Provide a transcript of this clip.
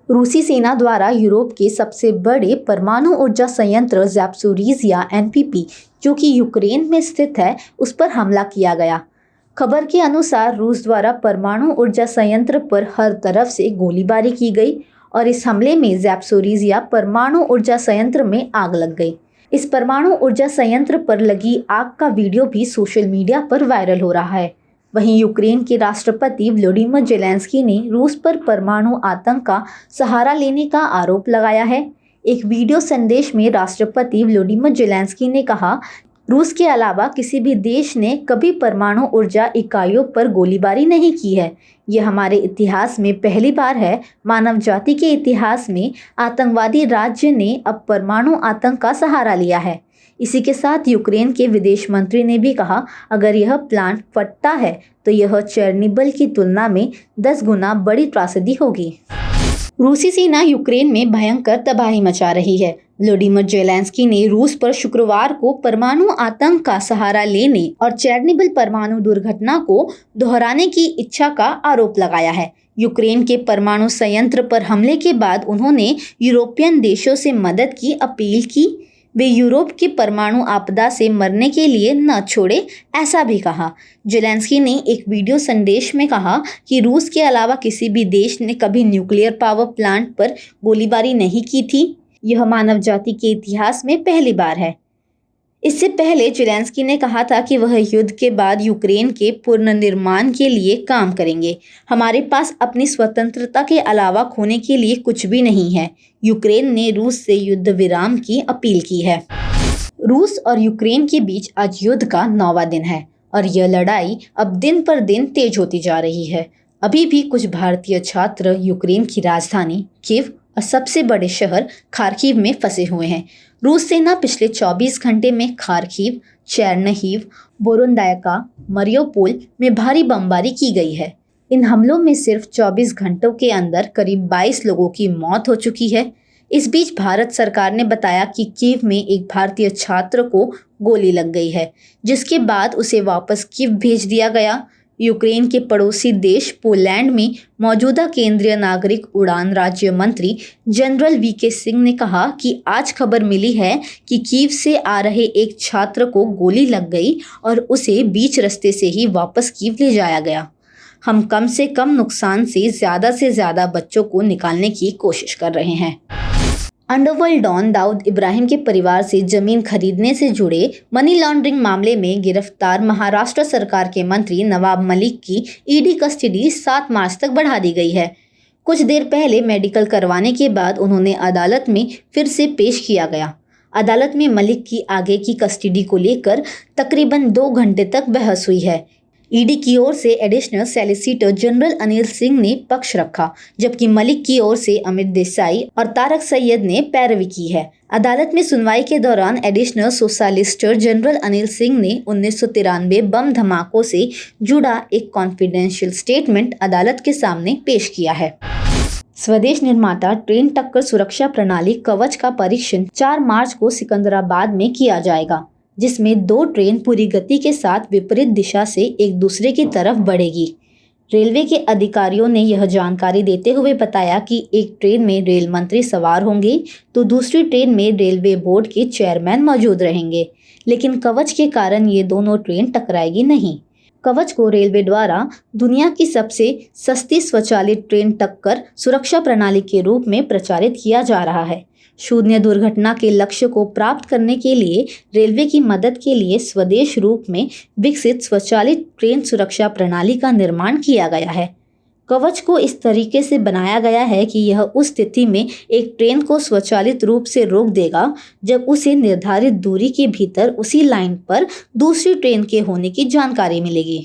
रूसी सेना द्वारा यूरोप के सबसे बड़े परमाणु ऊर्जा संयंत्र ज़ैपोरिज़िया एनपीपी, जो कि यूक्रेन में स्थित है, उस पर हमला किया गया। खबर के अनुसार रूस द्वारा परमाणु ऊर्जा संयंत्र पर हर तरफ से गोलीबारी की गई और इस हमले में ज़ैपोरिज़िया परमाणु ऊर्जा संयंत्र में आग लग गई। इस परमाणु ऊर्जा संयंत्र पर लगी आग का वीडियो भी सोशल मीडिया पर वायरल हो रहा है। वहीं यूक्रेन के राष्ट्रपति व्लादिमीर ज़ेलेंस्की ने रूस पर परमाणु आतंक का सहारा लेने का आरोप लगाया है। एक वीडियो संदेश में राष्ट्रपति व्लादिमीर ज़ेलेंस्की ने कहा, रूस के अलावा किसी भी देश ने कभी परमाणु ऊर्जा इकाइयों पर गोलीबारी नहीं की है। यह हमारे इतिहास में पहली बार है। मानव जाति के इतिहास में आतंकवादी राज्य ने अब परमाणु आतंक का सहारा लिया है। इसी के साथ यूक्रेन के विदेश मंत्री ने भी कहा, अगर यह प्लांट फटता है तो यह चेर्नोबिल की तुलना में 10 गुना बड़ी त्रासदी होगी। रूसी सेना यूक्रेन में भयंकर तबाही मचा रही है। व्लादिमीर ज़ेलेंस्की ने रूस पर शुक्रवार को परमाणु आतंक का सहारा लेने और चेर्नोबिल परमाणु दुर्घटना को दोहराने की इच्छा का आरोप लगाया है। यूक्रेन के परमाणु संयंत्र पर हमले के बाद उन्होंने यूरोपियन देशों से मदद की अपील की। वे यूरोप की परमाणु आपदा से मरने के लिए न छोड़े, ऐसा भी कहा। ज़ेलेंस्की ने एक वीडियो संदेश में कहा कि रूस के अलावा किसी भी देश ने कभी न्यूक्लियर पावर प्लांट पर गोलीबारी नहीं की थी। यह मानव जाति के इतिहास में पहली बार है। इससे पहले ज़ेलेंस्की ने कहा था कि वह युद्ध के बाद यूक्रेन के पुनर्निर्माण के लिए काम करेंगे। हमारे पास अपनी स्वतंत्रता के अलावा खोने के लिए कुछ भी नहीं है। यूक्रेन ने रूस से युद्ध विराम की अपील की है। रूस और यूक्रेन के बीच आज युद्ध का 9वां दिन है और यह लड़ाई अब दिन पर दिन तेज होती जा रही है। अभी भी कुछ भारतीय छात्र यूक्रेन की राजधानी कीव और सबसे बड़े शहर खार्किव में फंसे हुए हैं। रूस सेना पिछले 24 घंटे में खार्किव, चेर्निहिव, बोरोनदायका, मरियोपोल में भारी बमबारी की गई है। इन हमलों में सिर्फ 24 घंटों के अंदर करीब 22 लोगों की मौत हो चुकी है। इस बीच भारत सरकार ने बताया कि कीव में एक भारतीय छात्र को गोली लग गई है, जिसके बाद उसे वापस कीव भेज दिया गया। यूक्रेन के पड़ोसी देश पोलैंड में मौजूदा केंद्रीय नागरिक उड़ान राज्य मंत्री जनरल वीके सिंह ने कहा कि आज खबर मिली है कि कीव से आ रहे एक छात्र को गोली लग गई और उसे बीच रास्ते से ही वापस कीव ले जाया गया। हम कम से कम नुकसान से ज़्यादा बच्चों को निकालने की कोशिश कर रहे हैं। अंडरवर्ल्ड डॉन दाऊद इब्राहिम के परिवार से जमीन खरीदने से जुड़े मनी लॉन्ड्रिंग मामले में गिरफ्तार महाराष्ट्र सरकार के मंत्री नवाब मलिक की ईडी कस्टडी 7 मार्च तक बढ़ा दी गई है। कुछ देर पहले मेडिकल करवाने के बाद उन्होंने अदालत में फिर से पेश किया गया। अदालत में मलिक की आगे की कस्टडी को लेकर तकरीबन 2 घंटे तक बहस हुई है। ईडी की ओर से additional solicitor general Anil Singh ने पक्ष रखा, जबकि मलिक की ओर से अमित देसाई और तारक सैयद ने पैरवी की है। अदालत में सुनवाई के दौरान additional solicitor general Anil Singh ने 1993 बम धमाकों से जुड़ा एक कॉन्फिडेंशियल स्टेटमेंट अदालत के सामने पेश किया है। स्वदेश निर्माता ट्रेन टक्कर सुरक्षा प्रणाली कवच का परीक्षण 4 मार्च को सिकंदराबाद में किया जाएगा, जिसमें 2 ट्रेन पूरी गति के साथ विपरीत दिशा से एक दूसरे की तरफ बढ़ेगी। रेलवे के अधिकारियों ने यह जानकारी देते हुए बताया कि एक ट्रेन में रेल मंत्री सवार होंगे तो दूसरी ट्रेन में रेलवे बोर्ड के चेयरमैन मौजूद रहेंगे, लेकिन कवच के कारण ये दोनों ट्रेन टकराएगी नहीं। कवच को रेलवे द्वारा दुनिया की सबसे सस्ती स्वचालित ट्रेन टक्कर सुरक्षा प्रणाली के रूप में प्रचारित किया जा रहा है। शून्य दुर्घटना के लक्ष्य को प्राप्त करने के लिए रेलवे की मदद के लिए स्वदेश रूप में विकसित स्वचालित ट्रेन सुरक्षा प्रणाली का निर्माण किया गया है। कवच को इस तरीके से बनाया गया है कि यह उस स्थिति में एक ट्रेन को स्वचालित रूप से रोक देगा जब उसे निर्धारित दूरी के भीतर उसी लाइन पर दूसरी ट्रेन के होने की जानकारी मिलेगी।